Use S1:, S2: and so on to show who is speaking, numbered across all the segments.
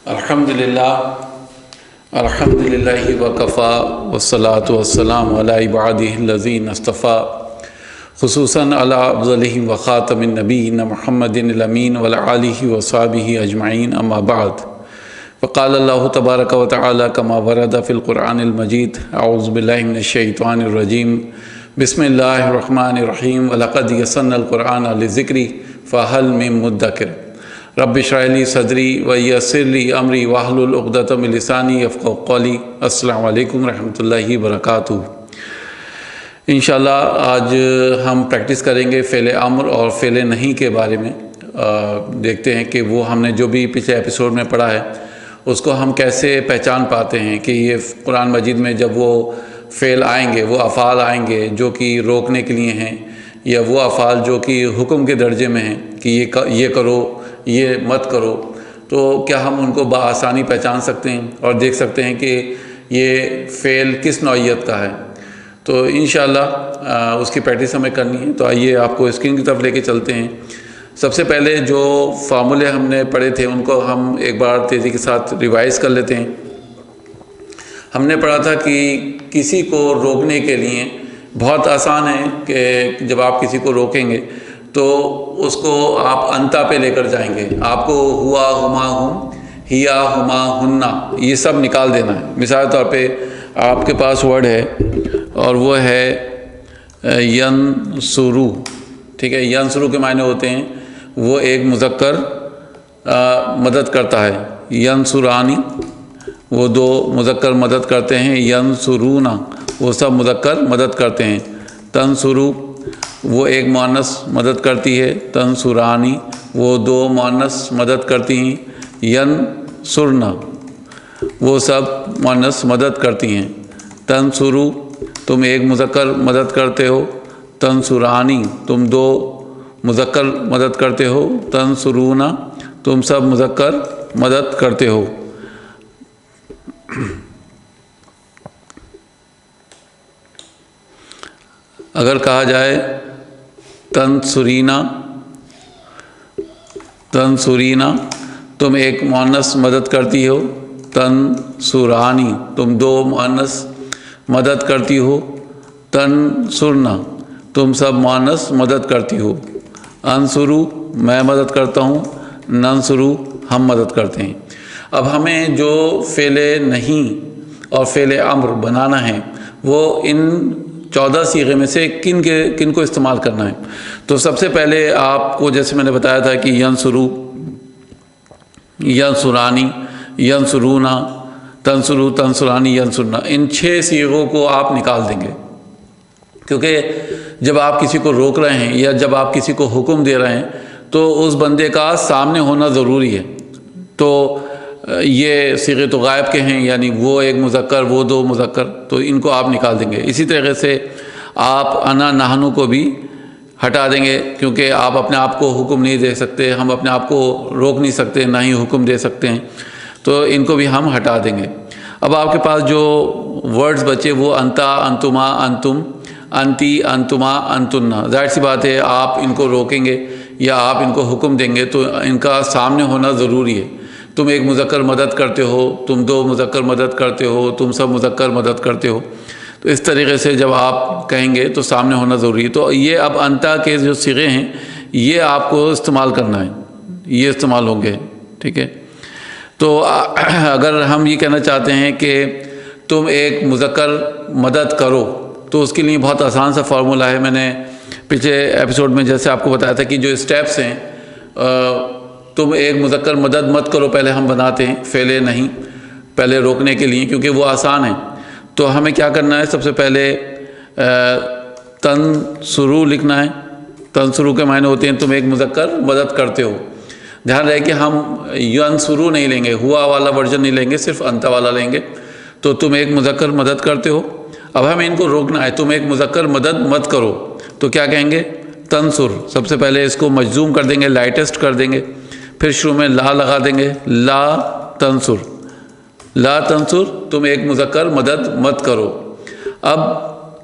S1: الحمدللہ وکفا والصلاة والسلام علی عبادہ الذین اصطفیٰ خصوصاً علی افضلہم وخاتم النبیین محمد الامین وعلی آلہ وصحبہ اجمعین اما بعد فقال اللہ تبارک وتعالی کما ورد فی القرآن المجید اعوذ باللہ من الشیطان الرجیم بسم اللہ الرحمن الرحیم وَلَقَدْ يَسَّرْنَا الْقُرْآنَ لِلذِّكْرِ فَهَلْ مِن مُدَّكِرٍ رب اشرح لي صدری ویسر لی امری واحلل عقدۃ من لسانی یفقہوا قولی۔ السلام علیکم ورحمۃ اللہ وبرکاتہ۔ انشاءاللہ آج ہم پریکٹس کریں گے فعل امر اور فعل نہیں کے بارے میں۔ دیکھتے ہیں کہ وہ ہم نے جو بھی پچھلے ایپیسوڈ میں پڑھا ہے اس کو ہم کیسے پہچان پاتے ہیں کہ یہ قرآن مجید میں جب وہ فعل آئیں گے، وہ افعال آئیں گے جو کہ روکنے کے لیے ہیں، یا وہ افعال جو کہ حکم کے درجے میں ہیں کہ یہ کرو یہ مت کرو، تو کیا ہم ان کو بآسانی پہچان سکتے ہیں اور دیکھ سکتے ہیں کہ یہ فعل کس نوعیت کا ہے۔ تو انشاءاللہ اس کی پریکٹس ہمیں کرنی ہے۔ تو آئیے آپ کو اسکرین کی طرف لے کے چلتے ہیں۔ سب سے پہلے جو فارمولے ہم نے پڑھے تھے ان کو ہم ایک بار تیزی کے ساتھ ریوائز کر لیتے ہیں۔ ہم نے پڑھا تھا کہ کسی کو روکنے کے لیے بہت آسان ہے کہ جب آپ کسی کو روکیں گے تو اس کو آپ انتا پہ لے کر جائیں گے۔ آپ کو ہوا، ہما، ہم، ہیا، ہما، ہننا، یہ سب نکال دینا ہے۔ مثال طور پہ آپ کے پاس ورڈ ہے اور وہ ہے ینصرو، ٹھیک ہے۔ ینصرو کے معنی ہوتے ہیں وہ ایک مذکر مدد کرتا ہے، ینصرانی وہ دو مذکر مدد کرتے ہیں، ینصرونا وہ سب مذکر مدد کرتے ہیں، تنصرو وہ ایک مؤنث مدد کرتی ہے، تنصرانی وہ دو مؤنث مدد کرتی ہیں، ینصرنا وہ سب مؤنث مدد کرتی ہیں، تنصرو تم ایک مذکر مدد کرتے ہو، تنصرانی تم دو مذکر مدد کرتے ہو، تنصرونا تم سب مذکر مدد کرتے ہو۔ اگر کہا جائے تنصرینا تم ایک مؤنث مدد کرتی ہو، تنصرانی تم دو مؤنث مدد کرتی ہو، تنصرنا تم سب مؤنث مدد کرتی ہو، انصرو میں مدد کرتا ہوں، ننصرو ہم مدد کرتے ہیں۔ اب ہمیں جو فعل نہیں اور فعل امر بنانا ہے وہ ان 14 صیغے میں سے کن کو استعمال کرنا ہے۔ تو سب سے پہلے آپ کو جیسے میں نے بتایا تھا کہ ینصرو، ینصرانی، ینصرونا، تنصرو، تنصرانی، ینصرنا، ان 6 صیغوں کو آپ نکال دیں گے، کیونکہ جب آپ کسی کو روک رہے ہیں یا جب آپ کسی کو حکم دے رہے ہیں تو اس بندے کا سامنے ہونا ضروری ہے۔ تو یہ صیغے تو غائب کے ہیں، یعنی وہ ایک مذکر وہ دو مذکر، تو ان کو آپ نکال دیں گے۔ اسی طریقے سے آپ انا نحنو کو بھی ہٹا دیں گے، کیونکہ آپ اپنے آپ کو حکم نہیں دے سکتے، ہم اپنے آپ کو روک نہیں سکتے، نہ ہی حکم دے سکتے ہیں، تو ان کو بھی ہم ہٹا دیں گے۔ اب آپ کے پاس جو ورڈز بچے وہ انتا، انتما، انتم، انتی، انتما، انتنا، ظاہر سی بات ہے آپ ان کو روکیں گے یا آپ ان کو حکم دیں گے تو ان کا سامنے ہونا ضروری ہے۔ تم ایک مذکر مدد کرتے ہو، تم دو مذکر مدد کرتے ہو، تم سب مذکر مدد کرتے ہو، تو اس طریقے سے جب آپ کہیں گے تو سامنے ہونا ضروری ہے۔ تو یہ اب انتا کے جو صیغے ہیں یہ آپ کو استعمال کرنا ہے، یہ استعمال ہوں گے، ٹھیک ہے۔ تو اگر ہم یہ کہنا چاہتے ہیں کہ تم ایک مذکر مدد کرو تو اس کے لیے بہت آسان سا فارمولہ ہے۔ میں نے پچھلے ایپیسوڈ میں جیسے آپ کو بتایا تھا کہ جو اسٹیپس ہیں، تم ایک مذکر مدد مت کرو پہلے ہم بناتے ہیں فعل نہیں، پہلے روکنے کے لیے، کیونکہ وہ آسان ہے۔ تو ہمیں کیا کرنا ہے، سب سے پہلے تنصرو لکھنا ہے۔ تنصرو کے معنی ہوتے ہیں تم ایک مذکر مدد کرتے ہو۔ دھیان رہے کہ ہم ینصرو نہیں لیں گے، ہوا والا ورژن نہیں لیں گے، صرف انتا والا لیں گے۔ تو تم ایک مذکر مدد کرتے ہو، اب ہمیں ان کو روکنا ہے، تم ایک مذکر مدد مت کرو، تو کیا کہیں گے، تنصر۔ سب سے پہلے اس کو مجزوم کر دیں گے، لائٹسٹ کر دیں گے، پھر شروع میں لا لگا دیں گے، لا تنصر، لا تنصر تم ایک مذکر مدد مت کرو۔ اب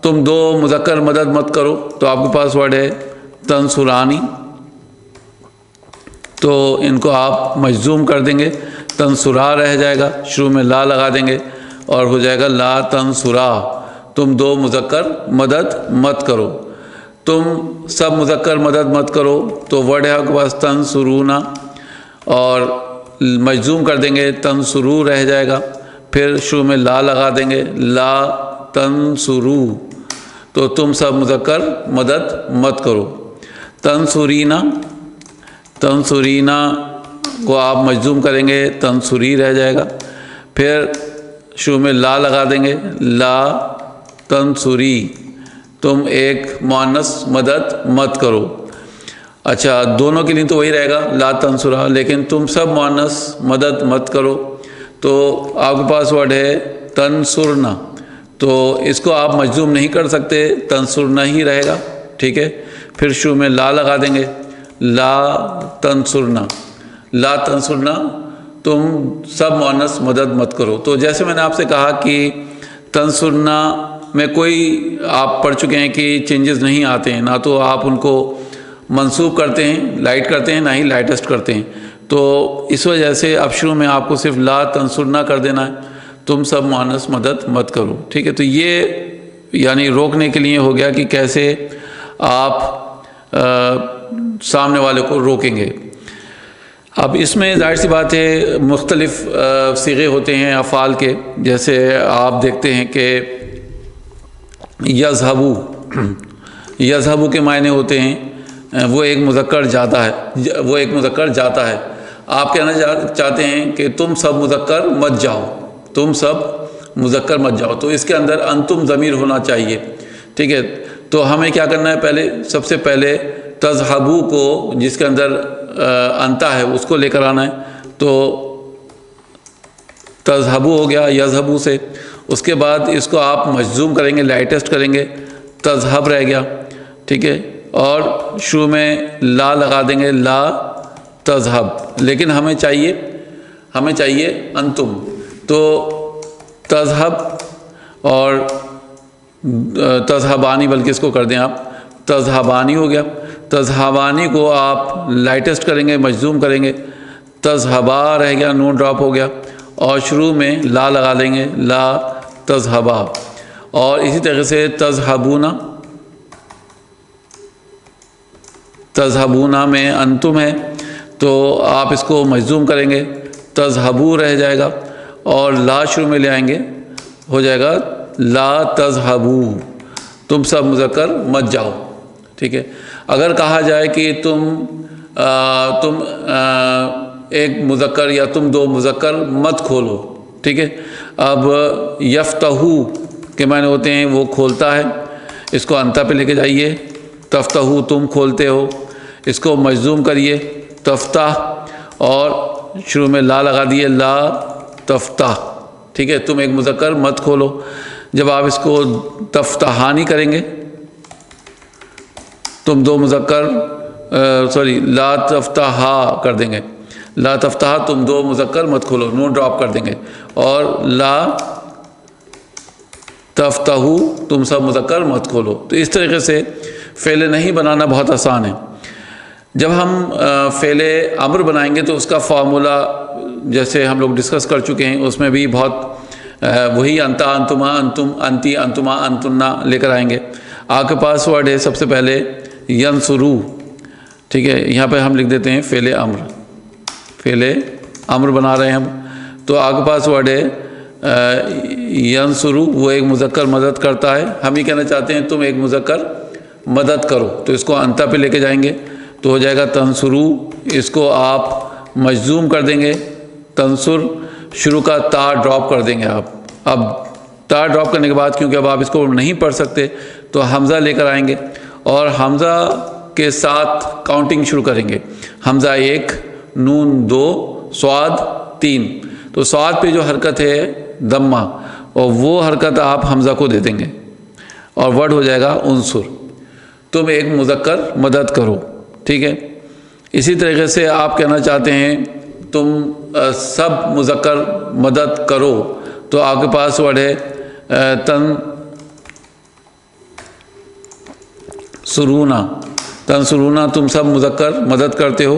S1: تم دو مذکر مدد مت کرو، تو آپ کے پاس ورڈ ہے تنصرانی، تو ان کو آپ مجزوم کر دیں گے، تنصرا رہ جائے گا، شروع میں لا لگا دیں گے اور ہو جائے گا لا تنصرا، تم دو مذکر مدد مت کرو، تم سب مذکر مدد مت کرو، تو ورڈ ہے آپ کے پاس تنصرونا، اور مجزوم کر دیں گے تنصرو رہ جائے گا، پھر شروع میں لا لگا دیں گے لا تنصرو، تو تم سب مذکر مدد مت کرو، تنصرینا، تنصرینا کو آپ مجزوم کریں گے تنصری رہ جائے گا، پھر شروع میں لا لگا دیں گے لا تنصری، تم ایک مؤنث مدد مت کرو۔ اچھا دونوں کے لیے تو وہی رہے گا لا تنصرا، لیکن تم سب مؤنث مدد مت کرو، تو آپ کے پاس ورڈ ہے تنصرنا، تو اس کو آپ مجزوم نہیں کر سکتے، تنصرنا ہی رہے گا، ٹھیک ہے۔ پھر شروع میں لا لگا دیں گے لا تنصرنا، لا تنصرنا تم سب مؤنث مدد مت کرو۔ تو جیسے میں نے آپ سے کہا کہ تنصرنا میں کوئی آپ پڑھ چکے ہیں کہ چینجز نہیں آتے ہیں، نہ تو آپ ان کو منصوب کرتے ہیں لائٹ کرتے ہیں، نہ ہی لائٹسٹ کرتے ہیں، تو اس وجہ سے اب شروع میں آپ کو صرف لا تنصرنا کر دینا ہے، تم سب مؤنث مدد مت کرو، ٹھیک ہے۔ تو یہ یعنی روکنے کے لیے ہو گیا کہ کیسے آپ سامنے والے کو روکیں گے۔ اب اس میں ظاہر سی بات ہے مختلف صیغے ہوتے ہیں افعال کے، جیسے آپ دیکھتے ہیں کہ یذہبو، یذہبو کے معنی ہوتے ہیں وہ ایک مذکر جاتا ہے، وہ ایک مذکر جاتا ہے، آپ کہنا چاہتے ہیں کہ تم سب مذکر مت جاؤ، تم سب مذکر مت جاؤ، تو اس کے اندر انتم ضمیر ہونا چاہیے، ٹھیک ہے۔ تو ہمیں کیا کرنا ہے، پہلے سب سے پہلے تذہبو کو جس کے اندر انتا ہے اس کو لے کر آنا ہے، تو تذہبو ہو گیا یذہبو سے، اس کے بعد اس کو آپ مجزوم کریں گے لائٹسٹ کریں گے، تذہب رہ گیا، ٹھیک ہے، اور شروع میں لا لگا دیں گے لا تذہب، لیکن ہمیں چاہیے انتم، تو تذہب اور تذہبانی، بلکہ اس کو کر دیں آپ تذہبانی ہو گیا، تذہبانی کو آپ لائٹسٹ کریں گے مجزوم کریں گے، تذہبا رہ گیا نون ڈراپ ہو گیا، اور شروع میں لا لگا دیں گے لا تذہبا، اور اسی طریقے سے تذہبونا، تذہبونا میں انتم ہے تو آپ اس کو مجزوم کریں گے تذہبو رہ جائے گا، اور لا شروع میں لے آئیں گے ہو جائے گا لا تذہبو، تم سب مذکر مت جاؤ، ٹھیک ہے۔ اگر کہا جائے کہ تم ایک مذکر یا تم دو مذکر مت کھولو، ٹھیک ہے، اب یفتحو کے معنی ہوتے ہیں وہ کھولتا ہے، اس کو انتا پہ لے کے جائیے، تفتحو تم کھولتے ہو، اس کو مجزوم کریے تفتح، اور شروع میں لا لگا دیے لا تفتح، ٹھیک ہے، تم ایک مذکر مت کھولو۔ جب آپ اس کو تفتحانی کریں گے، تم دو مذکر لا تفتحا کر دیں گے، لا تفتحا تم دو مذکر مت کھولو، نون ڈراپ کر دیں گے، اور لا تفتحو تم سب مذکر مت کھولو۔ تو اس طریقے سے فعل نہیں بنانا بہت آسان ہے۔ جب ہم فعل امر بنائیں گے تو اس کا فارمولا جیسے ہم لوگ ڈسکس کر چکے ہیں، اس میں بھی بہت وہی انتا انتما انتم انتی انتما انتنا لے کر آئیں گے۔ آپ کے پاس ورڈ ہے سب سے پہلے ینصرو، ٹھیک ہے، یہاں پہ ہم لکھ دیتے ہیں فعل امر، فعل امر بنا رہے ہیں ہم، تو آپ کے پاس ورڈ ہے ینصرو، وہ ایک مذکر مدد کرتا ہے، ہم یہ کہنا چاہتے ہیں تم ایک مذکر مدد کرو، تو اس کو انتا پہ لے کے جائیں گے تو ہو جائے گا تنصرو، اس کو آپ مجزوم کر دیں گے تنصر، شروع کا تا ڈراپ کر دیں گے آپ، اب تا ڈراپ کرنے کے بعد کیونکہ اب آپ اس کو نہیں پڑھ سکتے تو حمزہ لے کر آئیں گے، اور حمزہ کے ساتھ کاؤنٹنگ شروع کریں گے، حمزہ 1 نون 2 صاد 3، تو صاد پہ جو حرکت ہے دمہ، اور وہ حرکت آپ حمزہ کو دے دیں گے، اور ورڈ ہو جائے گا انصر، تم ایک مذکر مدد کرو، ٹھیک ہے۔ اسی طریقے سے آپ کہنا چاہتے ہیں تم سب مذکر مدد کرو، تو آپ کے پاس ورڈ ہے تنصرونا، تنصرونا تم سب مذکر مدد کرتے ہو،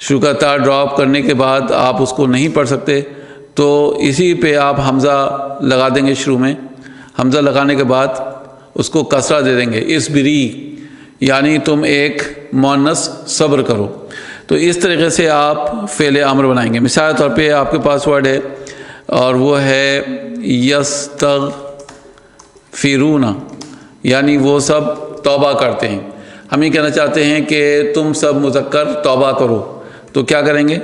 S1: شروع کا تا ڈراپ کرنے کے بعد آپ اس کو نہیں پڑھ سکتے تو اسی پہ آپ حمزہ لگا دیں گے شروع میں. حمزہ لگانے کے بعد اس کو کسرہ دے دیں گے. اصبری یعنی تم ایک مؤنث صبر کرو. تو اس طریقے سے آپ فعل امر بنائیں گے. مثال کے طور پہ آپ کے پاس ورڈ ہے اور وہ ہے یستغفرون، یعنی وہ سب توبہ کرتے ہیں. ہم یہ کہنا چاہتے ہیں کہ تم سب مذکر توبہ کرو. تو کیا کریں گے؟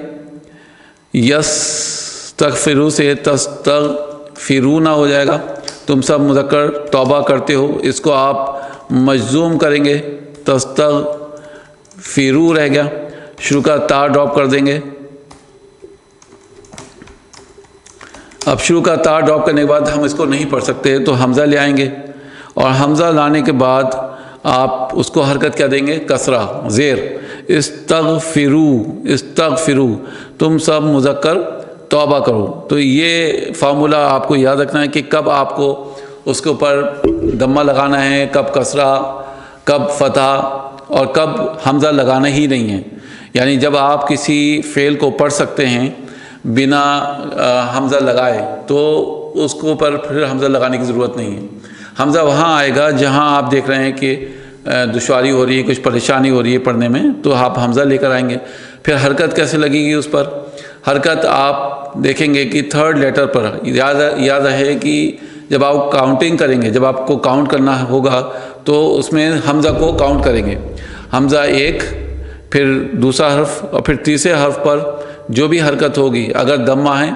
S1: یستغفرو سے تستغفرون ہو جائے گا. تم سب مذکر توبہ کرتے ہو، اس کو آپ مجزوم کریں گے، تستغفرو رہ گیا. شروع کا تا ڈراپ کر دیں گے. اب شروع کا تا ڈراپ کرنے کے بعد ہم اس کو نہیں پڑھ سکتے تو حمزہ لے آئیں گے، اور حمزہ لانے کے بعد آپ اس کو حرکت کیا دیں گے؟ کسرہ، زیر. استغفرو تم سب مذکر توبہ کرو. تو یہ فارمولہ آپ کو یاد رکھنا ہے کہ کب آپ کو اس کے اوپر دمہ لگانا ہے، کب کسرہ، کب فتح، اور کب حمزہ لگانا ہی نہیں ہے. یعنی جب آپ کسی فعل کو پڑھ سکتے ہیں بنا حمزہ لگائے تو اس کو اوپر پھر حمزہ لگانے کی ضرورت نہیں ہے. حمزہ وہاں آئے گا جہاں آپ دیکھ رہے ہیں کہ دشواری ہو رہی ہے، کچھ پریشانی ہو رہی ہے پڑھنے میں، تو آپ حمزہ لے کر آئیں گے. پھر حرکت کیسے لگے گی اس پر؟ حرکت آپ دیکھیں گے کہ تھرڈ لیٹر پر. یاد رہے کہ جب آپ کاؤنٹنگ کریں گے، جب آپ کو کاؤنٹ کرنا ہوگا تو اس میں حمزہ کو کاؤنٹ کریں گے. حمزہ ایک، پھر دوسرا حرف، اور پھر تیسرے حرف پر جو بھی حرکت ہوگی، اگر دمہ ہے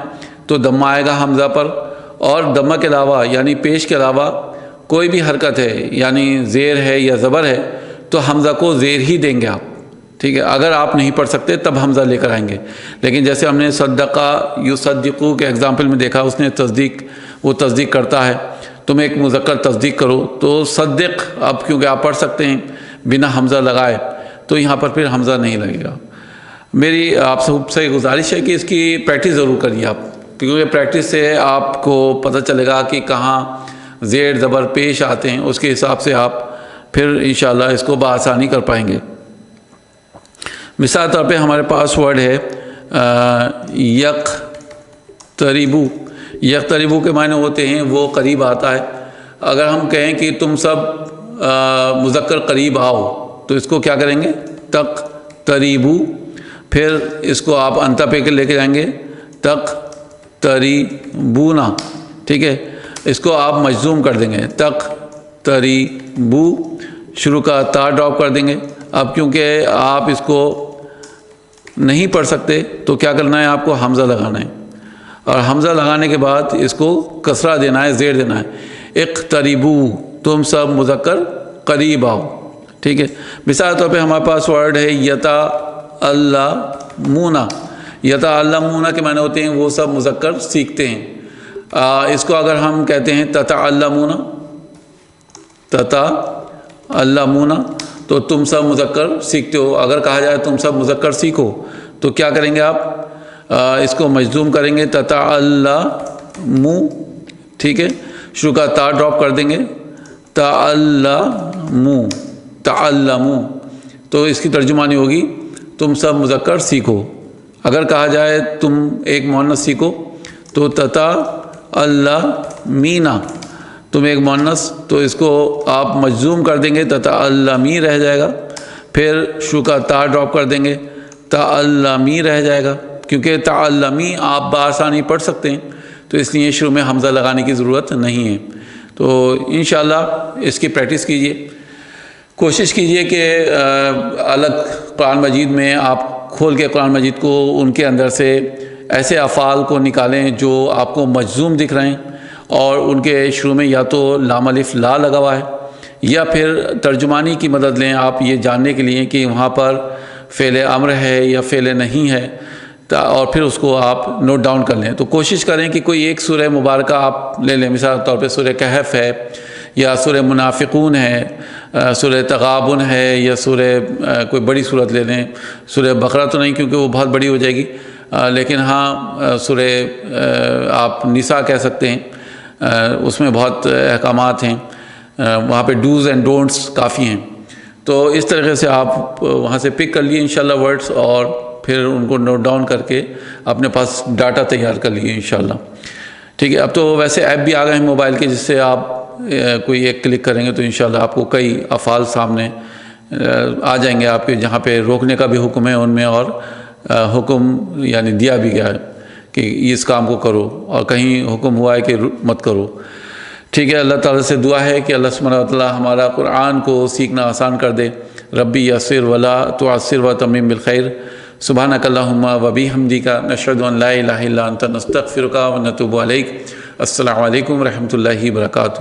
S1: تو دمہ آئے گا حمزہ پر، اور دمہ کے علاوہ یعنی پیش کے علاوہ کوئی بھی حرکت ہے، یعنی زیر ہے یا زبر ہے، تو حمزہ کو زیر ہی دیں گے آپ. ٹھیک ہے؟ اگر آپ نہیں پڑھ سکتے تب حمزہ لے کر آئیں گے. لیکن جیسے ہم نے صدقہ یصدقو کے ایگزامپل میں دیکھا، اس نے وہ تصدیق کرتا ہے. تم ایک مذکر تصدیق کرو تو صدق، اب کیونکہ آپ پڑھ سکتے ہیں بنا حمزہ لگائے تو یہاں پر پھر حمزہ نہیں لگے گا. میری آپ سے گزارش ہے کہ اس کی پریکٹس ضرور کریے آپ، کیونکہ پریکٹس سے آپ کو پتہ چلے گا کہ کہاں زیر زبر پیش آتے ہیں. اس کے حساب سے آپ پھر انشاءاللہ اس کو بآسانی کر پائیں گے. مثال طور پہ ہمارے پاس ورڈ ہے یقتربو. یقتربو کے معنی ہوتے ہیں وہ قریب آتا ہے. اگر ہم کہیں کہ تم سب مذکر قریب آؤ تو اس کو کیا کریں گے؟ تقتریبو. پھر اس کو آپ انتا پہ لے کے جائیں گے، تقتریبونا. ٹھیک ہے؟ اس کو آپ مجزوم کر دیں گے، تقتریبو. شروع کا تا ڈراپ کر دیں گے. اب کیونکہ آپ اس کو نہیں پڑھ سکتے تو کیا کرنا ہے؟ آپ کو حمزہ لگانا ہے، اور حمزہ لگانے کے بعد اس کو کسرہ دینا ہے، زیر دینا ہے. اقتربو تم سب مذکر قریب آؤ. ٹھیک ہے؟ مثال طور پہ ہمارے پاس ورڈ ہے یتعلمون. یتعلمون کے معنی ہوتے ہیں وہ سب مذکر سیکھتے ہیں. اس کو اگر ہم کہتے ہیں تتعلمون تو تم سب مذکر سیکھتے ہو. اگر کہا جائے تم سب مذکر سیکھو تو کیا کریں گے؟ آپ اس کو مجزوم کریں گے، تتعلمو. ٹھیک ہے؟ شروع کا تا ڈراپ کر دیں گے، تعلمو. تو اس کی ترجمانی ہوگی تم سب مذکر سیکھو. اگر کہا جائے تم ایک مؤنث سیکھو تو تتعلمینا، تم ایک مؤنث، تو اس کو آپ مجزوم کر دیں گے، تتعلمی رہ جائے گا. پھر شروع کا تا ڈراپ کر دیں گے، تعلمی رہ جائے گا. کیونکہ تعلمی آپ بآسانی پڑھ سکتے ہیں تو اس لیے شروع میں حمزہ لگانے کی ضرورت نہیں ہے. تو انشاءاللہ اس کی پریکٹس کیجئے. کوشش کیجئے کہ الگ قرآن مجید میں آپ کھول کے قرآن مجید کو ان کے اندر سے ایسے افعال کو نکالیں جو آپ کو مجزوم دکھ رہے ہیں، اور ان کے شروع میں یا تو لام الف لا لگا ہوا ہے، یا پھر ترجمانی کی مدد لیں آپ یہ جاننے کے لیے کہ وہاں پر فعل امر ہے یا فعل نہیں ہے، اور پھر اس کو آپ نوٹ ڈاؤن کر لیں. تو کوشش کریں کہ کوئی ایک سورہ مبارکہ آپ لے لیں. مثال کے طور پہ سورہ کہف ہے، یا سورہ منافقون ہے، سورہ تغابن ہے، یا سورہ کوئی بڑی صورت لے لیں. سورہ بقرہ تو نہیں کیونکہ وہ بہت بڑی ہو جائے گی، لیکن ہاں سورہ آپ نساء کہہ سکتے ہیں، اس میں بہت احکامات ہیں، وہاں پہ ڈوز اینڈ ڈونٹس کافی ہیں. تو اس طریقے سے آپ وہاں سے پک کر لیے انشاءاللہ ورڈز، اور پھر پھر ان کو نوٹ ڈاؤن کر کے اپنے پاس ڈاٹا تیار کر لیے انشاءاللہ. ٹھیک ہے. اب تو ویسے ایپ بھی آ گئے ہیں موبائل کے، جس سے آپ کوئی ایک کلک کریں گے تو انشاءاللہ آپ کو کئی افعال سامنے آ جائیں گے آپ کے، جہاں پہ روکنے کا بھی حکم ہے ان میں، اور حکم یعنی دیا بھی گیا ہے کہ اس کام کو کرو، اور کہیں حکم ہوا ہے کہ مت کرو. ٹھیک ہے. اللہ تعالیٰ سے دعا ہے کہ اللہ سبحانہ و تعالیٰ ہمارا قرآن کو سیکھنا آسان کر دے. ربی یسر ولا تعسر وتمم بالخیر. سبحانک اللہم و بحمدک نشہد ان لا الہ الا انت نستغفرک و نتوب الیک. السلام علیکم ورحمۃ اللہ وبرکاتہ.